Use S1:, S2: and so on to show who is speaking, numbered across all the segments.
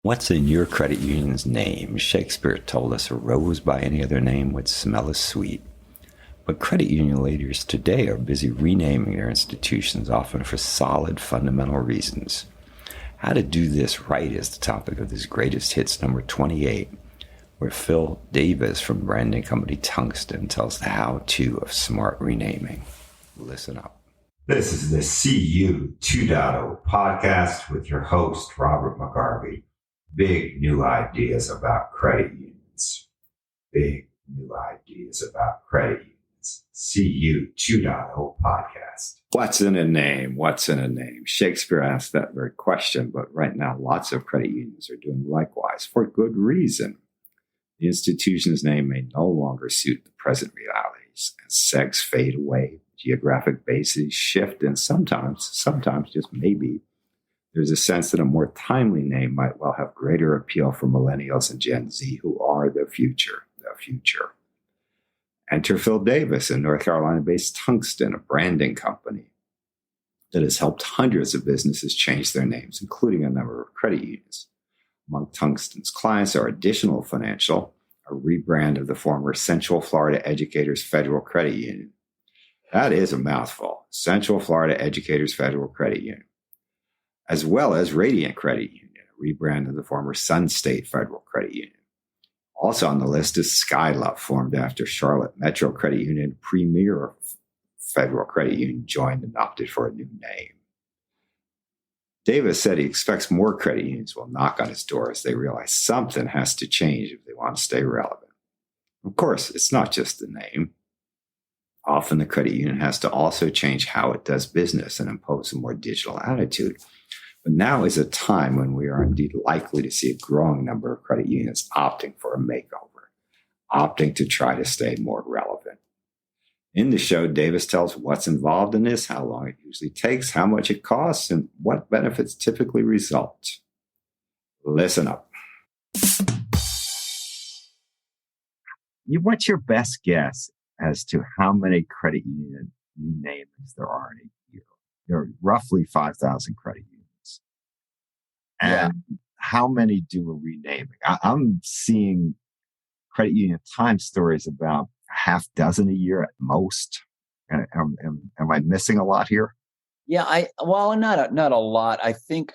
S1: What's in your credit union's name? Shakespeare told us a rose by any other name would smell as sweet. But credit union leaders today are busy renaming their institutions, often for solid fundamental reasons. How to do this right is the topic of this greatest hits number 28, where Phil Davis from branding company Tungsten tells the how-to of smart renaming. Listen up.
S2: This is the CU 2.0 podcast with your host, Robert McGarvey. Big new ideas about credit unions. Big new ideas about credit unions. CU 2.0 podcast.
S1: What's in a name? What's in a name? Shakespeare asked that very question, but right now lots of credit unions are doing likewise for good reason. The institution's name may no longer suit the present realities as segs fade away, geographic bases shift, and sometimes just maybe, there's a sense that a more timely name might well have greater appeal for millennials and Gen Z, who are the future. Enter Phil Davis, a North Carolina-based Tungsten, a branding company that has helped hundreds of businesses change their names, including a number of credit unions. Among Tungsten's clients are Additional Financial, a rebrand of the former Central Florida Educators Federal Credit Union. That is a mouthful. Central Florida Educators Federal Credit Union. As well as Radiant Credit Union, a rebrand of the former Sun State Federal Credit Union. Also on the list is Skylove, formed after Charlotte Metro Credit Union, Premier Federal Credit Union, joined and opted for a new name. Davis said he expects more credit unions will knock on his door as they realize something has to change if they want to stay relevant. Of course, it's not just the name. Often the credit union has to also change how it does business and impose a more digital attitude. But now is a time when we are indeed likely to see a growing number of credit unions opting for a makeover, opting to try to stay more relevant. In the show, Davis tells what's involved in this, how long it usually takes, how much it costs, and what benefits typically result. Listen up.
S3: What's your best guess as to how many credit union renamings there are in a year? There are roughly 5,000 credit unions. And how many do a renaming? I'm seeing credit union time stories about half dozen a year at most. Am I missing a lot here?
S4: Yeah, not a lot. I think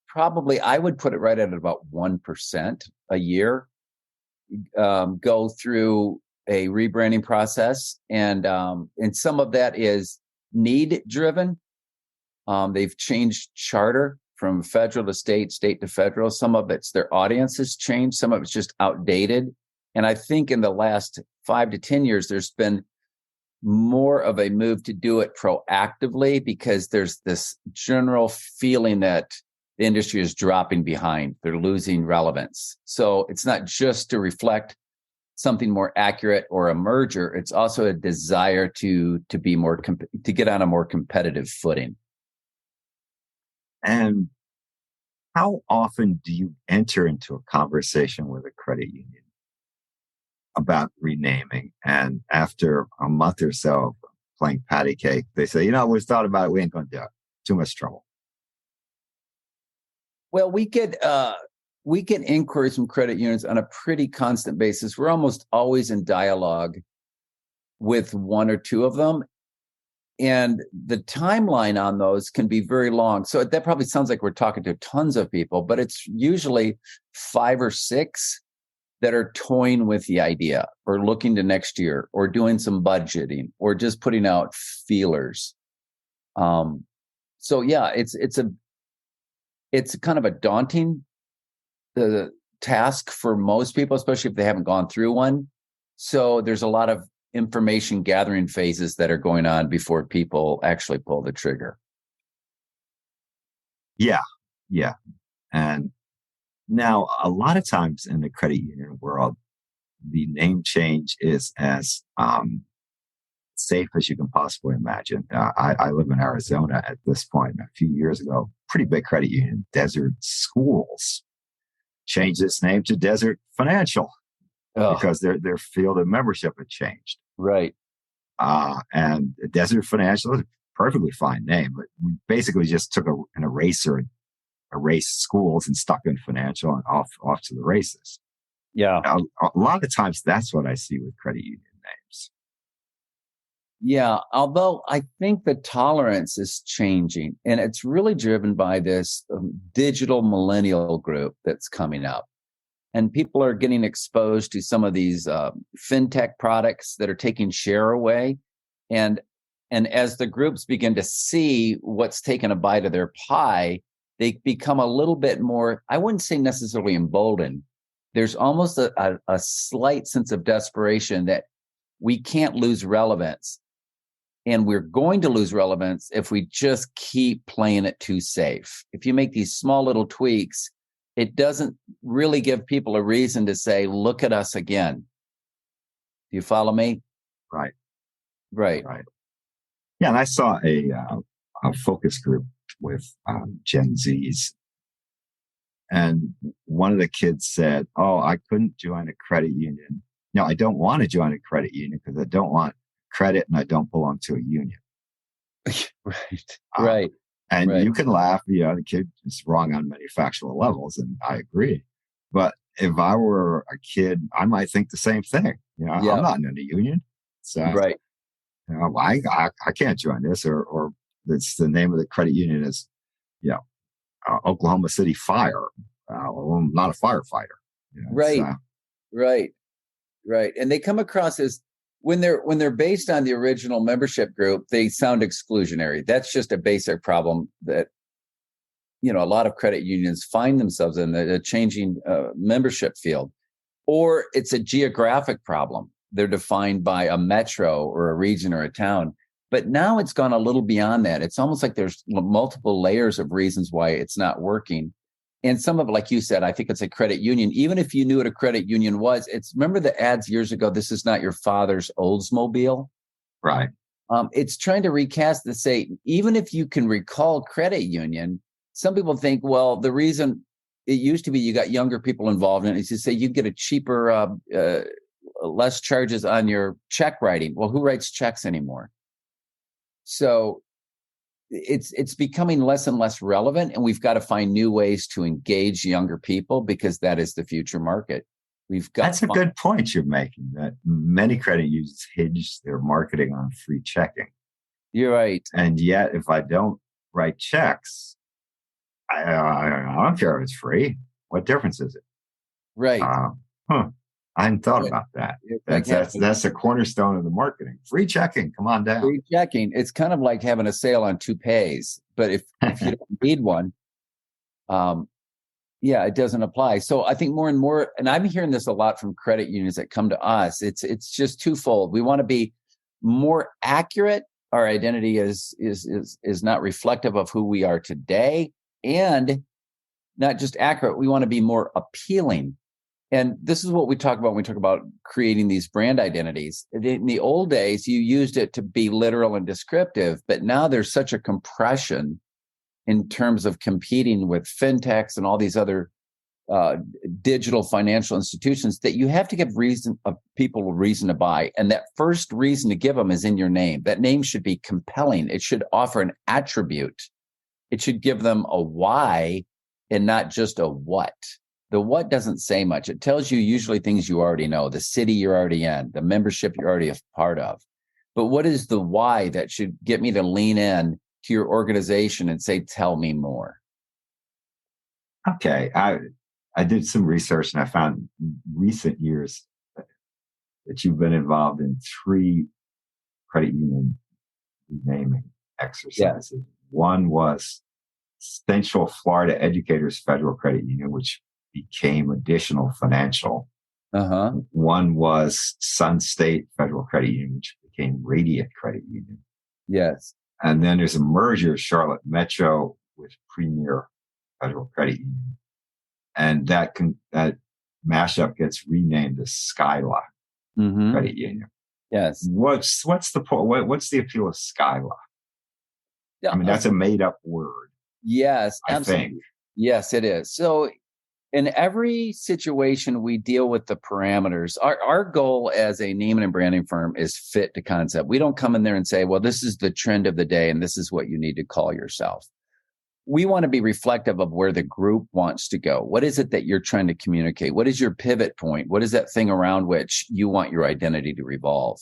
S4: probably I would put it right at about 1% a year go through a rebranding process, and some of that is need driven. They've changed charter from federal to state, state to federal. Some of it's their audience has changed. Some of it's just outdated. And I think in the last 5 to 10 years, there's been more of a move to do it proactively because there's this general feeling that the industry is dropping behind. They're losing relevance. So it's not just to reflect something more accurate or a merger. It's also a desire to be more, to get on a more competitive footing.
S3: And how often do you enter into a conversation with a credit union about renaming? And after a month or so of playing patty cake, they say, we thought about it. We ain't going to do it. Too much trouble.
S4: Well, we get inquiries from credit unions on a pretty constant basis. We're almost always in dialogue with one or two of them. And the timeline on those can be very long. So that probably sounds like we're talking to tons of people, but it's usually 5 or 6 that are toying with the idea or looking to next year or doing some budgeting or just putting out feelers. So yeah, it's kind of a daunting task for most people, especially if they haven't gone through one. So there's a lot of information gathering phases that are going on before people actually pull the trigger.
S3: Yeah. And now a lot of times in the credit union world, the name change is as safe as you can possibly imagine. I live in Arizona at this point. A few years ago, pretty big credit union, Desert Schools, changed its name to Desert Financial. Because their field of membership had changed.
S4: Right.
S3: And Desert Financial is a perfectly fine name, but we basically just took an eraser and erased schools and stuck in financial and off to the races.
S4: Yeah.
S3: A lot of times that's what I see with credit union names.
S4: Yeah. Although I think the tolerance is changing, and it's really driven by this digital millennial group that's coming up. And people are getting exposed to some of these fintech products that are taking share away. And as the groups begin to see what's taken a bite of their pie, they become a little bit more, I wouldn't say necessarily emboldened. There's almost a slight sense of desperation that we can't lose relevance. And we're going to lose relevance if we just keep playing it too safe. If you make these small little tweaks, it doesn't really give people a reason to say, look at us again. Do you follow me?
S3: Right.
S4: Right.
S3: Yeah. And I saw a focus group with Gen Zs. And one of the kids said, oh, I couldn't join a credit union. No, I don't want to join a credit union because I don't want credit and I don't belong to a union.
S4: Right.
S3: And you can laugh, the kid is wrong on many factual levels, and I agree. But if I were a kid, I might think the same thing. I'm not in a union. So,
S4: right.
S3: I can't join this, or it's the name of the credit union is, Oklahoma City Fire. I'm not a firefighter.
S4: Right. And they come across as, when they're based on the original membership group, they sound exclusionary. That's just a basic problem that, a lot of credit unions find themselves in, the changing membership field. Or it's a geographic problem. They're defined by a metro or a region or a town. But now it's gone a little beyond that. It's almost like there's multiple layers of reasons why it's not working. And some of it, like you said, I think it's a credit union. Even if you knew what a credit union was, remember the ads years ago, this is not your father's Oldsmobile?
S3: Right.
S4: It's trying to recast to say, even if you can recall credit union, some people think, well, the reason it used to be you got younger people involved in it is to say you get a cheaper, less charges on your check writing. Well, who writes checks anymore? So it's becoming less and less relevant, and we've got to find new ways to engage younger people because that is the future market. That's
S3: a good point you're making, that many credit unions hinge their marketing on free checking.
S4: You're right.
S3: And yet, if I don't write checks, I don't care if it's free. What difference is it?
S4: Right.
S3: I hadn't thought about that. That's the cornerstone of the marketing. Free checking. Come on down.
S4: Free checking. It's kind of like having a sale on toupees. But if you don't need one, it doesn't apply. So I think more and more, and I'm hearing this a lot from credit unions that come to us. It's just twofold. We want to be more accurate. Our identity is not reflective of who we are today, and not just accurate. We want to be more appealing. And this is what we talk about when we talk about creating these brand identities. In the old days, you used it to be literal and descriptive, but now there's such a compression in terms of competing with fintechs and all these other digital financial institutions that you have to give people a reason to buy. And that first reason to give them is in your name. That name should be compelling. It should offer an attribute. It should give them a why and not just a what. The what doesn't say much. It tells you usually things you already know, the city you're already in, the membership you're already a part of. But what is the why that should get me to lean in to your organization and say, tell me more?
S3: Okay. I did some research and I found in recent years that you've been involved in 3 credit union renaming exercises. Yeah. One was Central Florida Educators Federal Credit Union, which became Additional Financial. One was Sun State Federal Credit Union, which became Radiant Credit Union.
S4: Yes.
S3: And then there's a merger of Charlotte Metro with Premier Federal Credit Union. And that mashup gets renamed as Skyla Credit Union.
S4: Yes.
S3: What's the point? What's the appeal of Skyla? I mean, that's a made up word.
S4: Yes, absolutely.
S3: I think.
S4: Yes, it is. So in every situation, we deal with the parameters. Our goal as a name and branding firm is fit to concept. We don't come in there and say, well, this is the trend of the day and this is what you need to call yourself. we want to be reflective of where the group wants to go. What is it that you're trying to communicate? What is your pivot point? What is that thing around which you want your identity to revolve?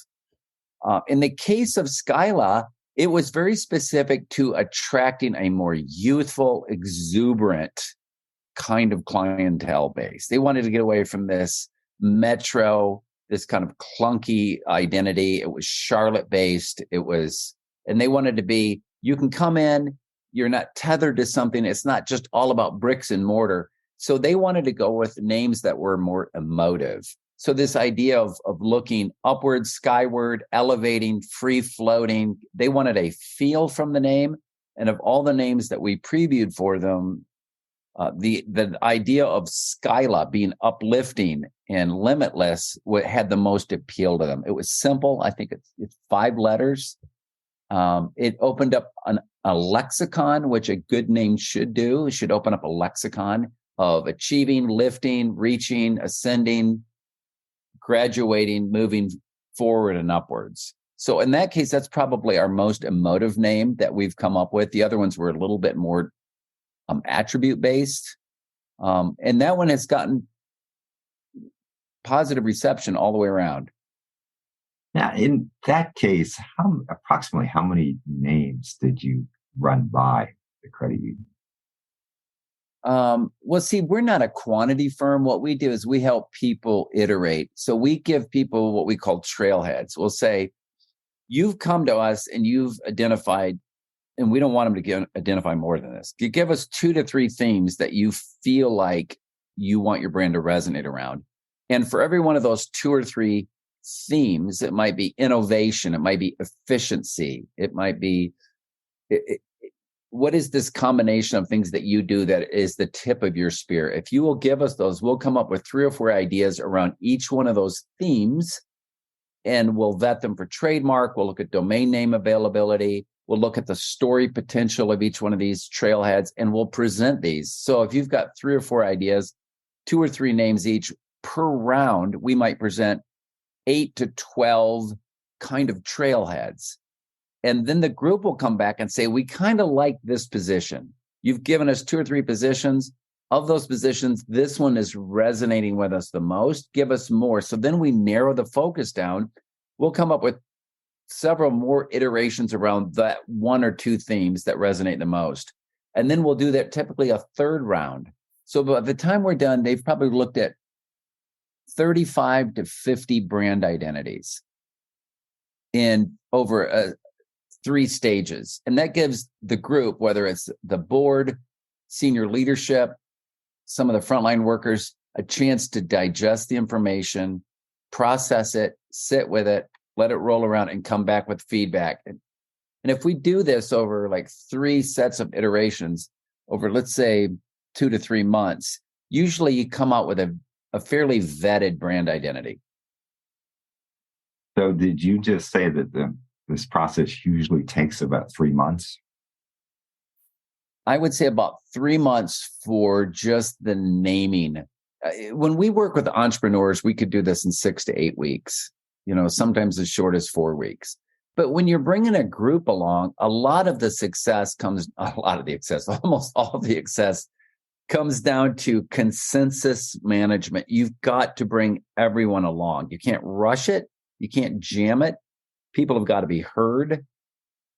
S4: In the case of Skyla, it was very specific to attracting a more youthful, exuberant kind of clientele base. They wanted to get away from this metro, this kind of clunky identity. It was Charlotte based. And they wanted to be, you can come in, you're not tethered to something. It's not just all about bricks and mortar. So they wanted to go with names that were more emotive. So this idea of looking upward, skyward, elevating, free floating, they wanted a feel from the name. And of all the names that we previewed for them, the idea of Skyla being uplifting and limitless had the most appeal to them. It was simple. I think it's 5 letters. It opened up a lexicon, which a good name should do. It should open up a lexicon of achieving, lifting, reaching, ascending, graduating, moving forward and upwards. So in that case, that's probably our most emotive name that we've come up with. The other ones were a little bit more attribute based. And that one has gotten positive reception all the way around.
S3: Now, in that case, approximately how many names did you run by the credit union?
S4: Well, see, we're not a quantity firm. What we do is we help people iterate. So we give people what we call trailheads. We'll say, you've come to us and you've identified, and we don't want them to identify more than this. You give us 2 to 3 themes that you feel like you want your brand to resonate around. And for every one of those 2 or 3 themes, it might be innovation, it might be efficiency, it might be what is this combination of things that you do that is the tip of your spear? If you will give us those, we'll come up with 3 or 4 ideas around each one of those themes, and we'll vet them for trademark. We'll look at domain name availability. We'll look at the story potential of each one of these trailheads, and we'll present these. So if you've got 3 or 4 ideas, 2 or 3 names each per round, we might present 8 to 12 kind of trailheads. And then the group will come back and say, we kind of like this position. You've given us 2 or 3 positions. Of those positions, this one is resonating with us the most. Give us more. So then we narrow the focus down. We'll come up with several more iterations around that 1 or 2 themes that resonate the most. And then we'll do that typically a 3rd round. So by the time we're done, they've probably looked at 35 to 50 brand identities in over 3 stages. And that gives the group, whether it's the board, senior leadership, some of the frontline workers, a chance to digest the information, process it, sit with it, let it roll around, and come back with feedback. And if we do this over like 3 sets of iterations over, let's say, 2 to 3 months, usually you come out with a fairly vetted brand identity.
S3: So did you just say that this process usually takes about 3 months?
S4: I would say about 3 months for just the naming. When we work with entrepreneurs, we could do this in 6 to 8 weeks, sometimes as short as 4 weeks. But when you're bringing a group along, almost all of the success comes down to consensus management. You've got to bring everyone along. You can't rush it. You can't jam it. People have got to be heard,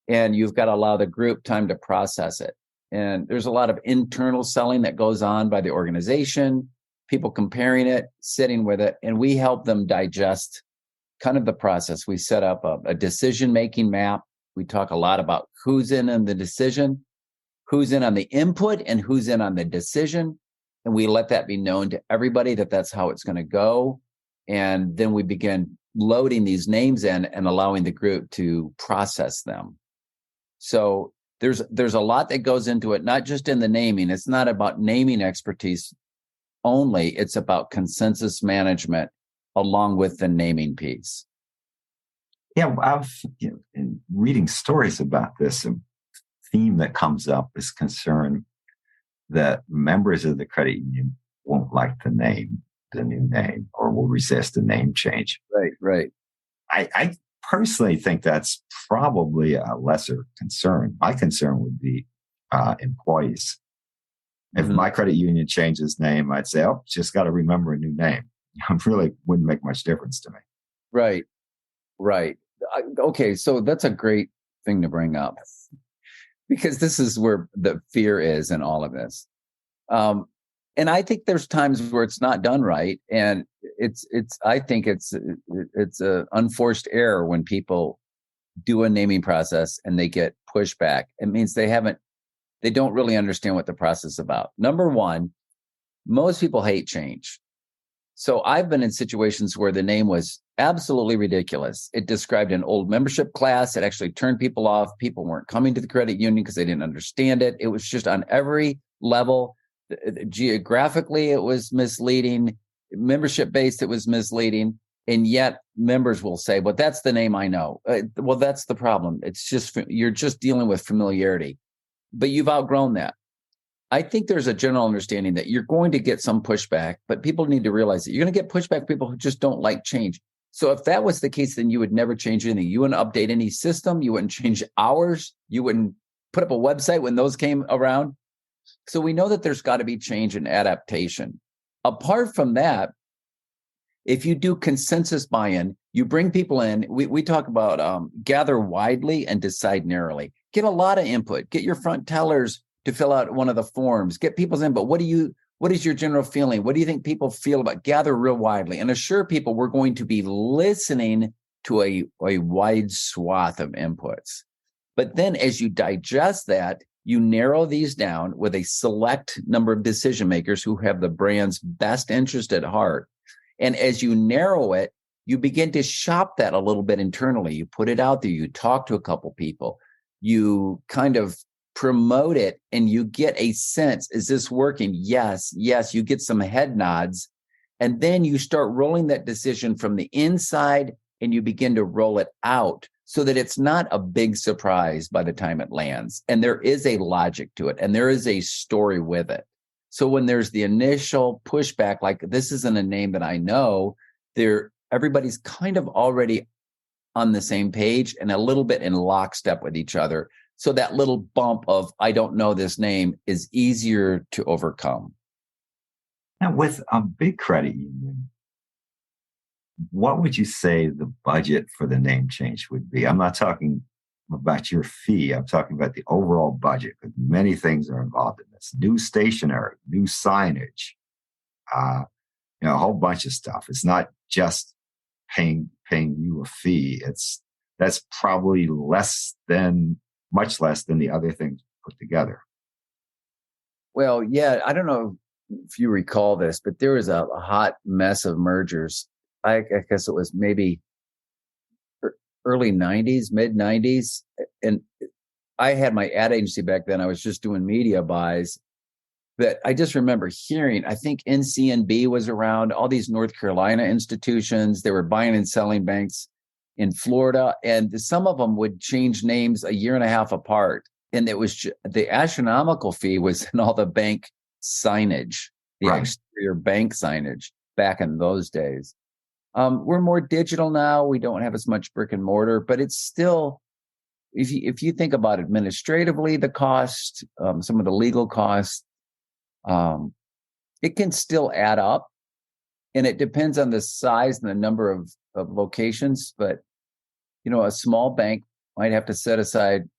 S4: and you've got to allow the group time to process it. And there's a lot of internal selling that goes on by the organization, people comparing it, sitting with it, and we help them digest kind of the process. We set up a decision-making map. We talk a lot about who's in on the decision, who's in on the input, and who's in on the decision. And we let that be known to everybody that that's how it's going to go. And then we begin loading these names in and allowing the group to process them. So there's a lot that goes into it, not just in the naming. It's not about naming expertise only. It's about consensus management along with the naming piece.
S3: Yeah, I've in reading stories about this, a theme that comes up is concern that members of the credit union won't like the new name, or will resist the name change.
S4: Right.
S3: I personally think that's probably a lesser concern. My concern would be employees. If
S4: Mhm.
S3: my credit union changed its name, I'd say, oh, just got to remember a new name. It really wouldn't make much difference to me.
S4: Right. Right. Okay. So that's a great thing to bring up because this is where the fear is in all of this. And I think there's times where it's not done right. And I think it's a unforced error when people do a naming process and they get pushback. It means they don't really understand what the process is about. Number one, most people hate change. So I've been in situations where the name was absolutely ridiculous. It described an old membership class. It actually turned people off. People weren't coming to the credit union because they didn't understand it. It was just on every level. Geographically, it was misleading. Membership based, it was misleading. And yet members will say, well, that's the name I know. Well, that's the problem. It's just, you're just dealing with familiarity, but you've outgrown that. I think there's a general understanding that you're going to get some pushback, but people need to realize that you're going to get pushback from people who just don't like change. So if that was the case, then you would never change anything. You wouldn't update any system. You wouldn't change hours. You wouldn't put up a website when those came around. So we know that there's got to be change and adaptation. Apart from that, if you do consensus buy-in, you bring people in. We talk about gather widely and decide narrowly. Get a lot of input. Get your front tellers to fill out one of the forms. Get people's input. What is your general feeling? What do you think people feel about? Gather real widely and assure people we're going to be listening to a wide swath of inputs. But then as you digest that, you narrow these down with a select number of decision makers who have the brand's best interest at heart. And as you narrow it, you begin to shop that a little bit internally. You put it out there. You talk to a couple people. You kind of promote it and you get a sense, is this working? Yes. You get some head nods. And then you start rolling that decision from the inside and you begin to roll it out so that it's not a big surprise by the time it lands. And there is a logic to it and there is a story with it. So when there's the initial pushback, like this isn't a name that I know, everybody's kind of already on the same page and a little bit in lockstep with each other. So that little bump of, I don't know this name is easier to overcome.
S3: Now, with a big credit union, what would you say the budget for the name change would be? I'm not talking about your fee. I'm talking about the overall budget because many things are involved in this. New stationery, new signage, a whole bunch of stuff. It's not just paying you a fee. That's probably much less than the other things put together.
S4: Well, yeah, I don't know if you recall this, but there was a hot mess of mergers. I guess it was maybe early 90s, mid 90s. And I had my ad agency back then. I was just doing media buys. But I just remember hearing, I think NCNB was around, all these North Carolina institutions. They were buying and selling banks in Florida. And some of them would change names a year and a half apart. And it was the astronomical fee was in all the bank signage, the
S3: right.
S4: exterior bank signage back in those days. We're more digital now. We don't have as much brick and mortar, but it's still, if you think about administratively, the cost, some of the legal costs, it can still add up. And it depends on the size and the number of locations. But, a small bank might have to set aside,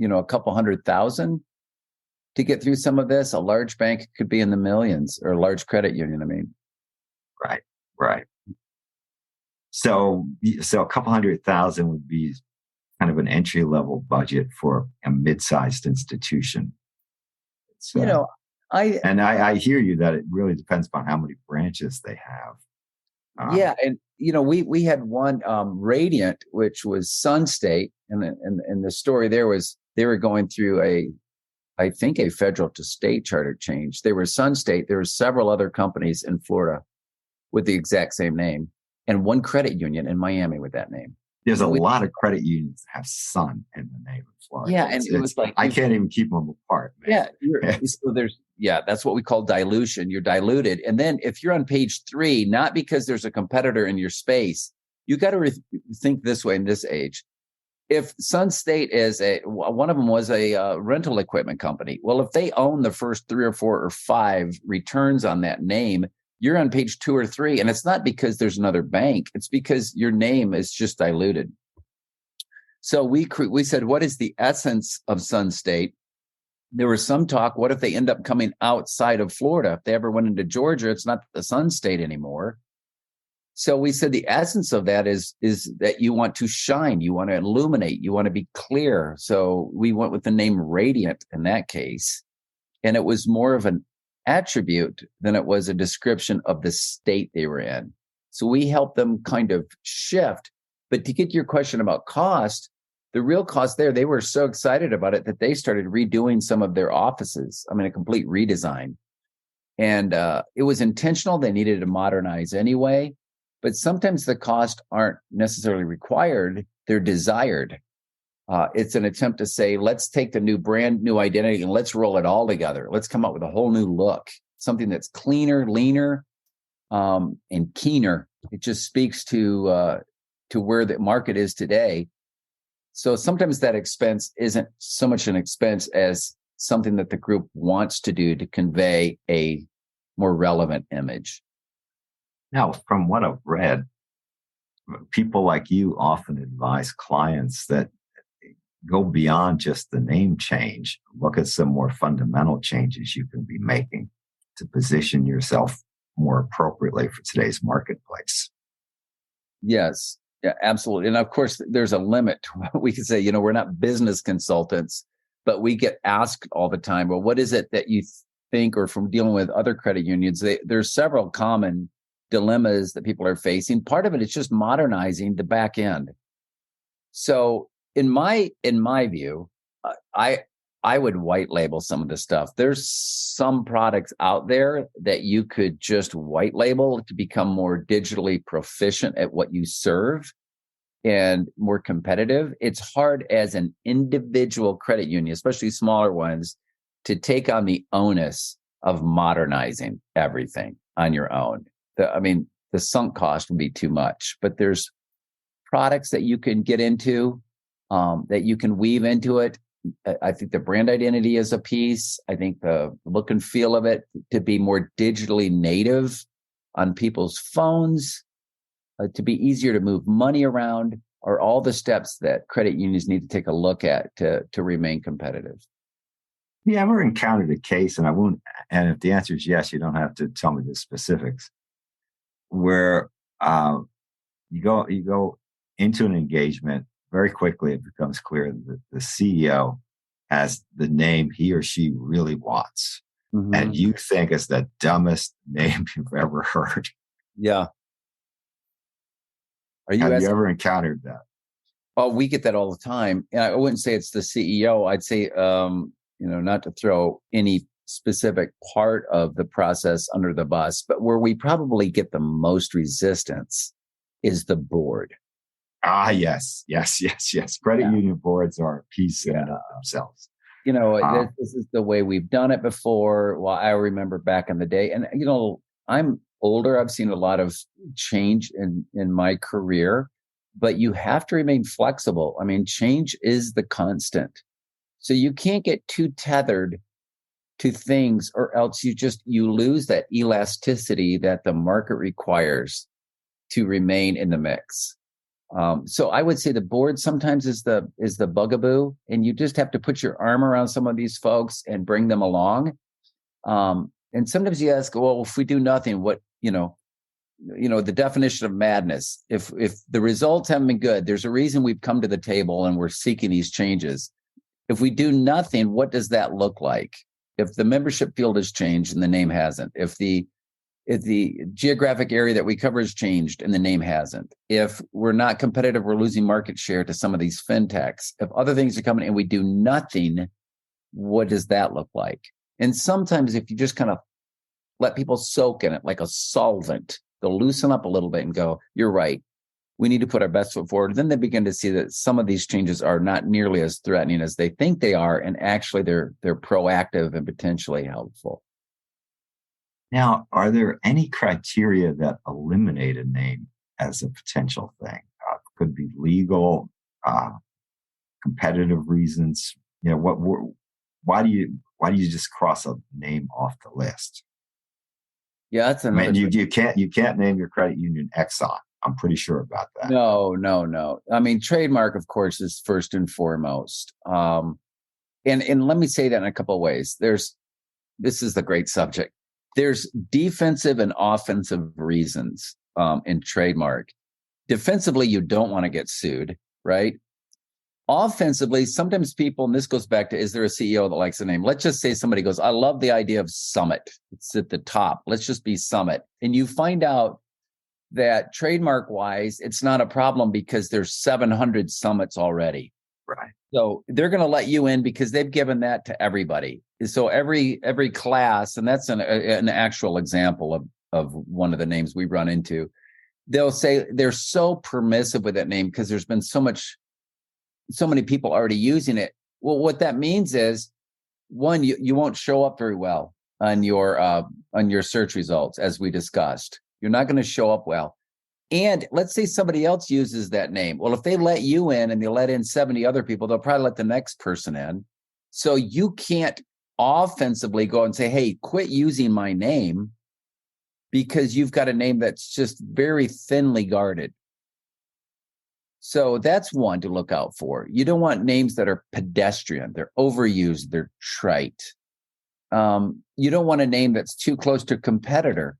S4: a couple $100,000 to get through some of this. A large bank could be in the millions, or a large credit union.
S3: Right. So a couple $100,000 would be kind of an entry level budget for a mid-sized institution. I hear you that it really depends upon how many branches they have.
S4: And we had one Radiant, which was Sun State, and the story there was they were going through I think a federal to state charter change. They were Sun State. There were several other companies in Florida with the exact same name, and one credit union in Miami with that name.
S3: There's a lot of credit unions that have Sun in the name of Florida.
S4: Yeah, and it was like
S3: I can't even keep them apart, man.
S4: Yeah, that's what we call dilution. You're diluted, and then if you're on page 3, not because there's a competitor in your space, you got to think this way in this age. if Sun State is one of them was a rental equipment company. Well, if they own the first 3 or 4 or 5 returns on that name, you're on page 2 or 3. And it's not because there's another bank. It's because your name is just diluted. So we said, what is the essence of Sun State? There was some talk, what if they end up coming outside of Florida? If they ever went into Georgia, it's not the Sun State anymore. So we said the essence of that is that you want to shine, you want to illuminate, you want to be clear. So we went with the name Radiant in that case. And it was more of an attribute than it was a description of the state they were in. So we helped them kind of shift. But to get to your question about cost, the real cost there, they were so excited about it that they started redoing some of their offices. I mean, a complete redesign. And it was intentional. They needed to modernize anyway. But sometimes the costs aren't necessarily required. They're desired. It's an attempt to say, let's take the brand new identity and let's roll it all together. Let's come up with a whole new look, something that's cleaner, leaner, and keener. It just speaks to where the market is today. So sometimes that expense isn't so much an expense as something that the group wants to do to convey a more relevant image.
S3: Now, from what I've read, people like you often advise clients that go beyond just the name change, look at some more fundamental changes you can be making to position yourself more appropriately for today's marketplace.
S4: Yes, yeah, absolutely. And of course, there's a limit to what we can say. We're not business consultants, but we get asked all the time, well, what is it that you think, or from dealing with other credit unions, there's several common dilemmas that people are facing. Part of it is just modernizing the back end. So in my view, I would white label some of this stuff. There's some products out there that you could just white label to become more digitally proficient at what you serve and more competitive. It's hard as an individual credit union, especially smaller ones, to take on the onus of modernizing everything on your own. The sunk cost would be too much, but there's products that you can get into, that you can weave into it. I think the brand identity is a piece. I think the look and feel of it to be more digitally native on people's phones, to be easier to move money around, are all the steps that credit unions need to take a look at to remain competitive.
S3: You ever encountered a case, and if the answer is yes, you don't have to tell me the specifics, where you go into an engagement, very quickly it becomes clear that the CEO has the name he or she really wants. Mm-hmm. And you think it's the dumbest name you've ever heard.
S4: Yeah.
S3: Have you ever encountered that?
S4: Oh, we get that all the time. And I wouldn't say it's the CEO. I'd say, not to throw any specific part of the process under the bus, but where we probably get the most resistance is the board.
S3: Yes. Credit union boards are a piece in themselves.
S4: This is the way we've done it before. Well, I remember back in the day, and I'm older. I've seen a lot of change in my career, but you have to remain flexible. I mean, change is the constant. So you can't get too tethered to things, or else you lose that elasticity that the market requires to remain in the mix. So I would say the board sometimes is the bugaboo, and you just have to put your arm around some of these folks and bring them along. And sometimes you ask, well, if we do nothing, what, the definition of madness, if the results haven't been good, there's a reason we've come to the table and we're seeking these changes. If we do nothing, what does that look like? If the membership field has changed and the name hasn't, if the geographic area that we cover has changed and the name hasn't, if we're not competitive, we're losing market share to some of these fintechs, if other things are coming and we do nothing, what does that look like? And sometimes if you just kind of let people soak in it like a solvent, they'll loosen up a little bit and go, you're right, we need to put our best foot forward. Then they begin to see that some of these changes are not nearly as threatening as they think they are, and actually they're proactive and potentially helpful.
S3: Now, are there any criteria that eliminate a name as a potential thing? Could be legal, competitive reasons? Why do you just cross a name off the list?
S4: Yeah, that's
S3: I
S4: another.
S3: mean, you can't name your credit union Exxon. I'm pretty sure about that.
S4: No. I mean, trademark, of course, is first and foremost. And let me say that in a couple of ways. This is the great subject. There's defensive and offensive reasons in trademark. Defensively, you don't want to get sued, right? Offensively, sometimes people, and this goes back to, is there a CEO that likes the name? Let's just say somebody goes, I love the idea of Summit. It's at the top. Let's just be Summit. And you find out that trademark wise, it's not a problem because there's 700 summits already.
S3: Right.
S4: So they're going to let you in because they've given that to everybody. So every class, and that's an actual example of one of the names we run into. They'll say they're so permissive with that name because there's been so many people already using it. Well, what that means is, one, you won't show up very well on your search results, as we discussed. You're not going to show up well. And let's say somebody else uses that name. Well, if they let you in and they let in 70 other people, they'll probably let the next person in. So you can't offensively go and say, hey, quit using my name, because you've got a name that's just very thinly guarded. So that's one to look out for. You don't want names that are pedestrian. They're overused. They're trite. You don't want a name that's too close to a competitor.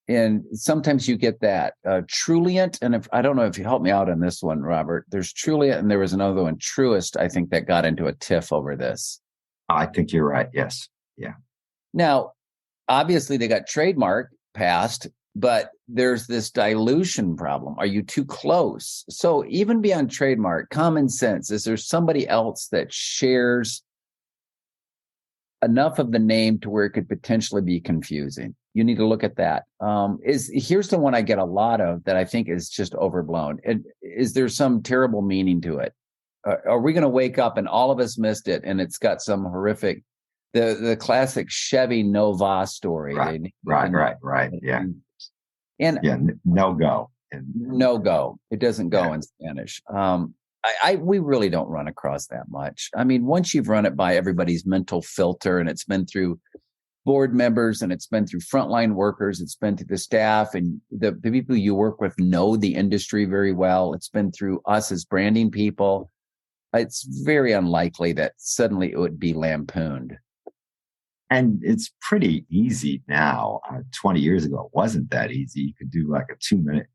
S4: And sometimes you get that. Trulient, and I don't know if you help me out on this one, Robert. There's Trulient, and there was another one, Truist, I think, that got into a tiff over this.
S3: I think you're right. Yes. Yeah.
S4: Now, obviously, they got trademark passed, but there's this dilution problem. Are you too close? So even beyond trademark, common sense, is there somebody else that shares enough of the name to where it could potentially be confusing? You need to look at that. Here's the one I get a lot of that I think is just overblown. Is there some terrible meaning to it? Are we going to wake up and all of us missed it, and it's got some horrific, the classic Chevy Nova story?
S3: Right. Yeah.
S4: And
S3: no go.
S4: No go. It doesn't go in Spanish. We really don't run across that much. I mean, once you've run it by everybody's mental filter, and it's been through board members, and it's been through frontline workers, it's been through the staff, and the people you work with know the industry very well. It's been through us as branding people. It's very unlikely that suddenly it would be lampooned.
S3: And it's pretty easy now. 20 years ago, it wasn't that easy. You could do like a 2-minute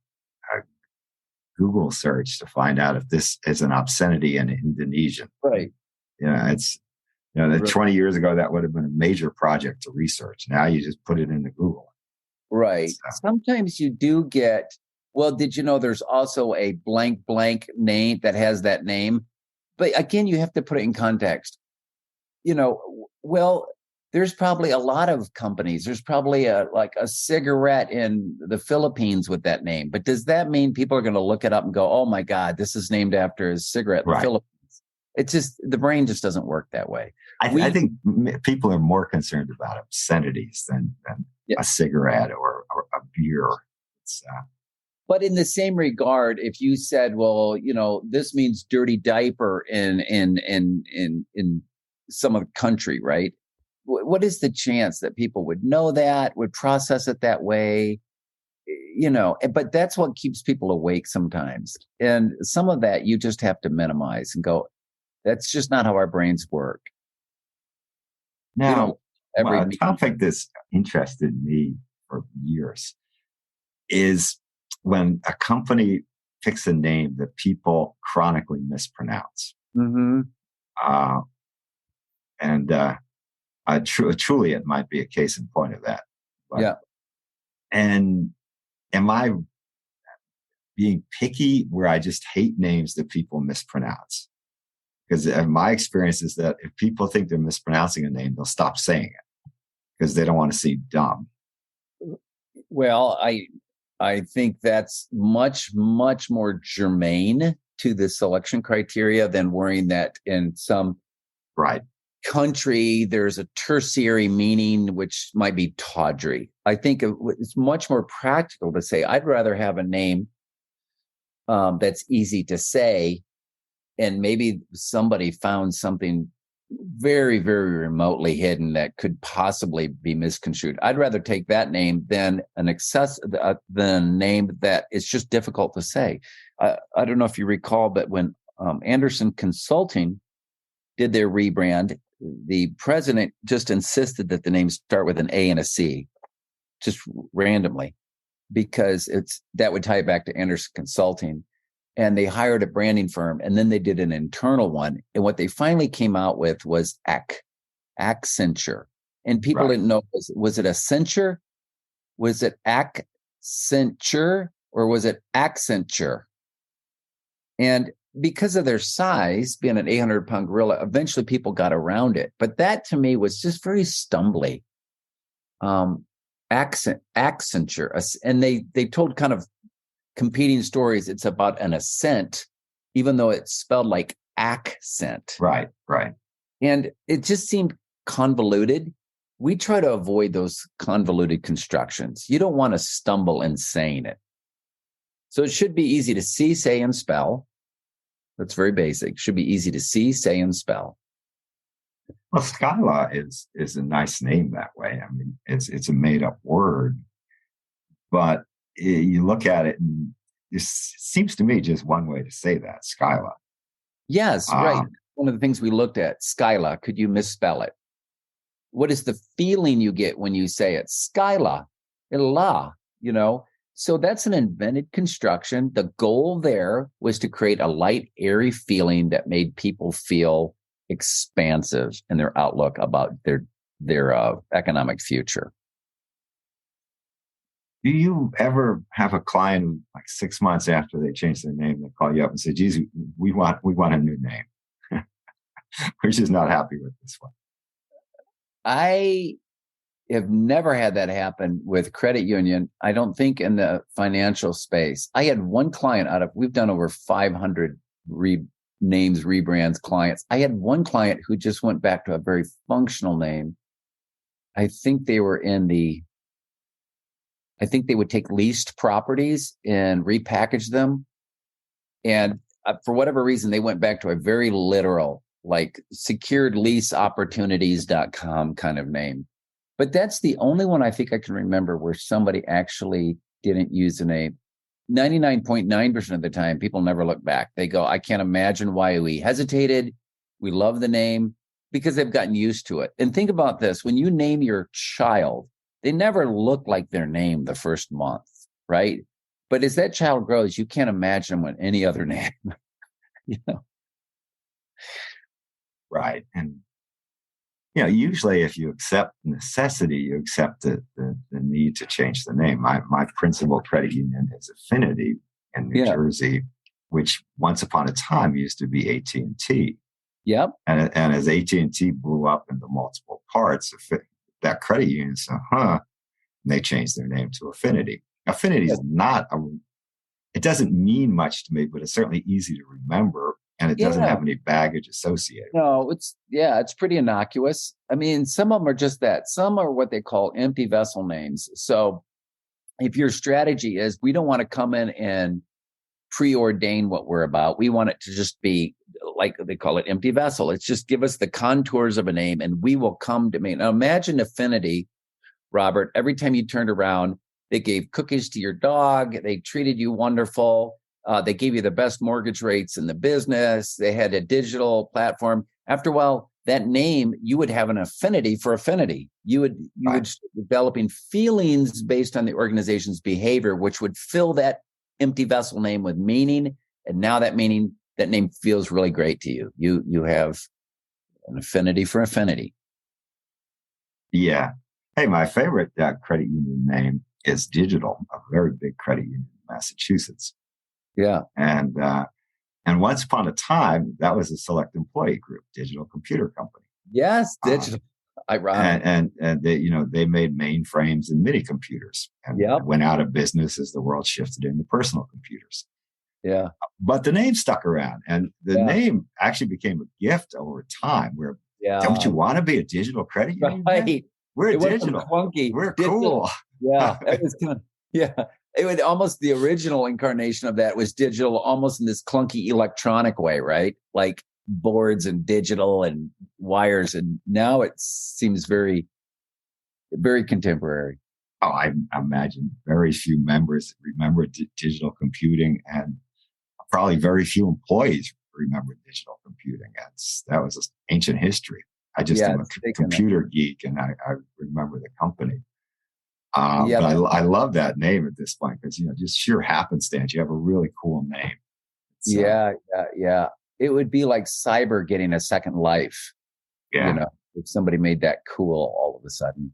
S3: Google search to find out if this is an obscenity in Indonesian.
S4: Right.
S3: It's, that 20 years ago, that would have been a major project to research. Now you just put it into Google.
S4: Right. Sometimes you do get, well, did you know there's also a blank name that has that name? But again, you have to put it in context. There's probably a lot of companies. There's probably a cigarette in the Philippines with that name. But does that mean people are going to look it up and go, oh my God, this is named after a cigarette in the Philippines? It's just, the brain just doesn't work that way.
S3: I think people are more concerned about obscenities than a cigarette or a beer.
S4: But in the same regard, if you said, well, this means dirty diaper in some of the country, right? What is the chance that people would know that, would process it that way? But that's what keeps people awake sometimes. And some of that you just have to minimize and go, that's just not how our brains work.
S3: Now, a topic that's interested me for years is when a company picks a name that people chronically mispronounce.
S4: Mm-hmm.
S3: Truly, it might be a case in point of that. But,
S4: yeah.
S3: And am I being picky where I just hate names that people mispronounce? Because my experience is that if people think they're mispronouncing a name, they'll stop saying it because they don't want to seem dumb.
S4: Well, I think that's much, much more germane to the selection criteria than worrying that in some country there's a tertiary meaning which might be tawdry. I think it's much more practical to say I'd rather have a name that's easy to say and maybe somebody found something very, very remotely hidden that could possibly be misconstrued. I'd rather take that name than than a name that is just difficult to say. I don't know if you recall, but when Anderson Consulting did their rebrand, the president just insisted that the names start with an A and a C, just randomly, because that would tie it back to Anderson Consulting. And they hired a branding firm, and then they did an internal one. And what they finally came out with was Accenture. And people didn't know, was it Accenture? Was it Accenture? Or was it Accenture? And because of their size, being an 800-pound gorilla, eventually people got around it. But that to me was just very stumbly. Accenture. And they told kind of competing stories. It's about an ascent, even though it's spelled like accent.
S3: Right.
S4: And it just seemed convoluted. We try to avoid those convoluted constructions. You don't want to stumble in saying it. So it should be easy to see, say, and spell. That's very basic. It should be easy to see, say, and spell.
S3: Well, Skyla is a nice name that way. I mean, it's a made up word, but you look at it, and it seems to me just one way to say that, Skyla.
S4: Yes, right. One of the things we looked at, Skyla, could you misspell it? What is the feeling you get when you say it? Skyla, So that's an invented construction. The goal there was to create a light, airy feeling that made people feel expansive in their outlook about their economic future.
S3: Do you ever have a client who, like 6 months after they change their name, they call you up and say, geez, we want a new name. We're just not happy with this one.
S4: I have never had that happen with credit union. I don't think in the financial space. I had one client we've done over 500 names, rebrands, clients. I had one client who just went back to a very functional name. I think they would take leased properties and repackage them. And for whatever reason, they went back to a very literal, like securedleaseopportunities.com kind of name. But that's the only one I think I can remember where somebody actually didn't use the name. 99.9% of the time, people never look back. They go, I can't imagine why we hesitated. We love the name because they've gotten used to it. And think about this. When you name your child, they never look like their name the first month, right? But as that child grows, you can't imagine them with any other name.
S3: Right. And, usually if you accept necessity, you accept the need to change the name. My principal credit union is Affinity in New Jersey, which once upon a time used to be AT&T.
S4: Yep.
S3: And as AT&T blew up into multiple parts, that credit union said, and they changed their name to Affinity. Affinity is it doesn't mean much to me, but it's certainly easy to remember, and it doesn't have any baggage associated.
S4: No, it's pretty innocuous. I mean, some of them are just that. Some are what they call empty vessel names. So if your strategy is, we don't want to come in and preordain what we're about. We want it to just be, like they call it, empty vessel. It's just give us the contours of a name and we will come to me. Now imagine Affinity, Robert, every time you turned around, they gave cookies to your dog. They treated you wonderful. They gave you the best mortgage rates in the business. They had a digital platform. After a while, that name, you would have an affinity for Affinity. You would start developing feelings based on the organization's behavior, which would fill that empty vessel name with meaning. And now that name feels really great to you. You have an affinity for Affinity.
S3: Yeah. Hey, my favorite credit union name is Digital, a very big credit union in Massachusetts.
S4: Yeah.
S3: And once upon a time, that was a select employee group, Digital Computer Company.
S4: Yes, Digital. Ironic.
S3: And they made mainframes and mini computers and went out of business as the world shifted into personal computers.
S4: Yeah.
S3: But the name stuck around, and the name actually became a gift over time where, don't you want to be a digital credit union?
S4: Right.
S3: We're
S4: it
S3: digital.
S4: Clunky.
S3: We're
S4: digital.
S3: Cool.
S4: Yeah. That was kind of, it would almost, the original incarnation of that was digital, almost in this clunky electronic way, right? Like boards and digital and wires. And now it seems very, very contemporary.
S3: Oh, I imagine very few members remember digital computing, and probably very few employees remember digital computing. That was ancient history. I just am a computer geek, and I remember the company. But I love that name at this point because, just sheer happenstance, you have a really cool name. So,
S4: yeah. It would be like cyber getting a second life.
S3: Yeah.
S4: If somebody made that cool all of a sudden.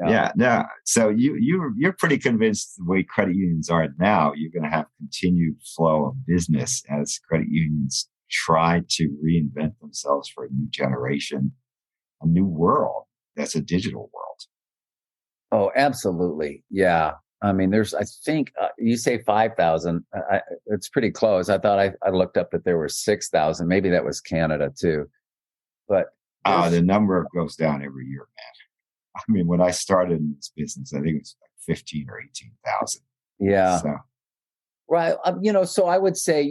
S3: Yeah. So you're pretty convinced the way credit unions are now, you're going to have continued flow of business as credit unions try to reinvent themselves for a new generation, a new world that's a digital world.
S4: Oh, absolutely. Yeah. I mean, I think you say 5,000. It's pretty close. I thought I looked up that there were 6,000. Maybe that was Canada too. But
S3: the number goes down every year, man. I mean, when I started in this business, I think it was like 15 or 18,000.
S4: Yeah.
S3: So.
S4: Right. So I would say,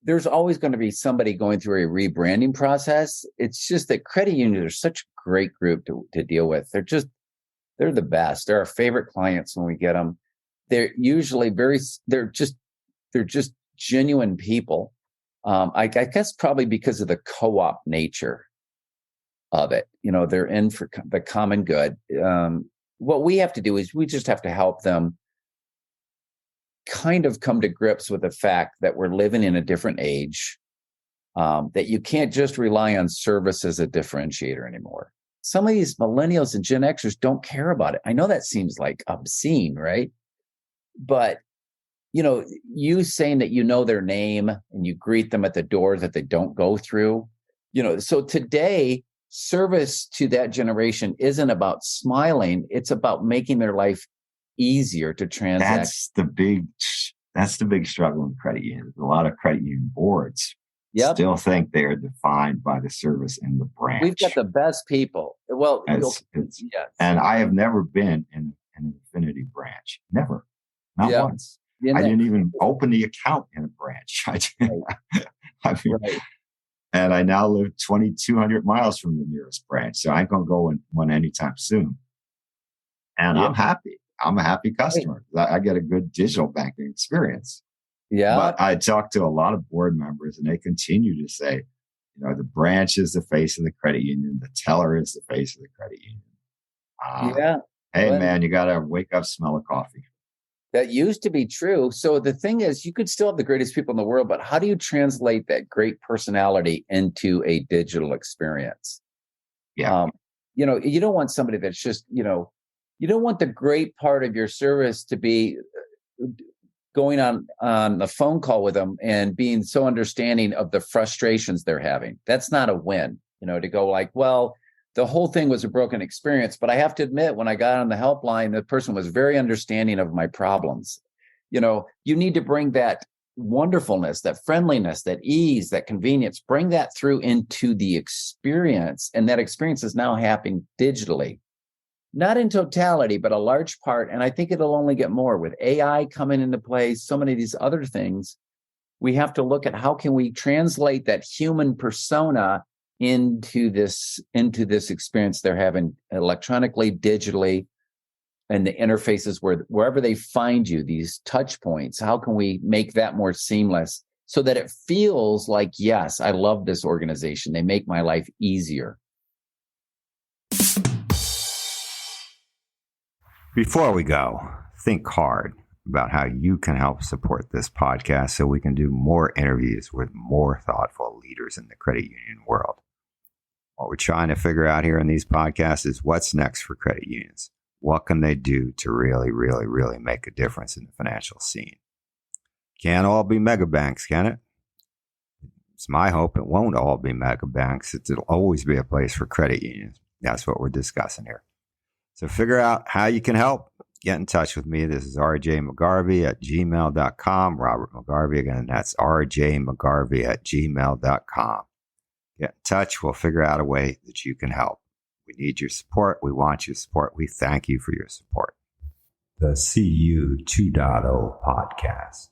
S4: there's always going to be somebody going through a rebranding process. It's just that credit unions are such a great group to deal with. They're the best. They're our favorite clients when we get them. They're usually they're just genuine people. I guess probably because of the co-op nature of it. They're in for the common good. What we have to do is we just have to help them kind of come to grips with the fact that we're living in a different age, that you can't just rely on service as a differentiator anymore. Some of these millennials and Gen Xers don't care about it. I know that seems like obscene, right? But, you saying that their name and you greet them at the door that they don't go through, so today, service to that generation isn't about smiling. It's about making their life easier to transact.
S3: That's the big struggle in credit unions. A lot of credit union boards still think they are defined by the service in the branch.
S4: We've got the best people. Well,
S3: and I have never been in an Infinity branch. Never. Not once. I didn't even open the account in a branch. And I now live 2,200 miles from the nearest branch. So I ain't going to go in one anytime soon. And I'm happy. I'm a happy customer. I get a good digital banking experience.
S4: Yeah.
S3: But I talk to a lot of board members and they continue to say, the branch is the face of the credit union. The teller is the face of the credit union. Hey, man, you got to wake up, smell of coffee.
S4: That used to be true. So the thing is, you could still have the greatest people in the world, but how do you translate that great personality into a digital experience?
S3: Yeah.
S4: You don't want somebody that's just, you don't want the great part of your service to be going on a phone call with them and being so understanding of the frustrations they're having. That's not a win, to go like, well, the whole thing was a broken experience, but I have to admit, when I got on the helpline, the person was very understanding of my problems. You need to bring that wonderfulness, that friendliness, that ease, that convenience, bring that through into the experience. And that experience is now happening digitally. Not in totality, but a large part. And I think it'll only get more with AI coming into play. So many of these other things, we have to look at how can we translate that human persona into this experience they're having electronically, digitally, and the interfaces wherever they find you, these touch points. How can we make that more seamless so that it feels like, yes, I love this organization. They make my life easier.
S1: Before we go, think hard about how you can help support this podcast so we can do more interviews with more thoughtful leaders in the credit union world. What we're trying to figure out here in these podcasts is what's next for credit unions. What can they do to really, really, really make a difference in the financial scene? Can't all be mega banks, can it? It's my hope it won't all be mega banks. It'll always be a place for credit unions. That's what we're discussing here. So figure out how you can help. Get in touch with me. This is rjmcgarvey@gmail.com. Robert McGarvey. Again, that's rjmcgarvey@gmail.com. Get in touch. We'll figure out a way that you can help. We need your support. We want your support. We thank you for your support.
S2: the CU 2.0 podcast.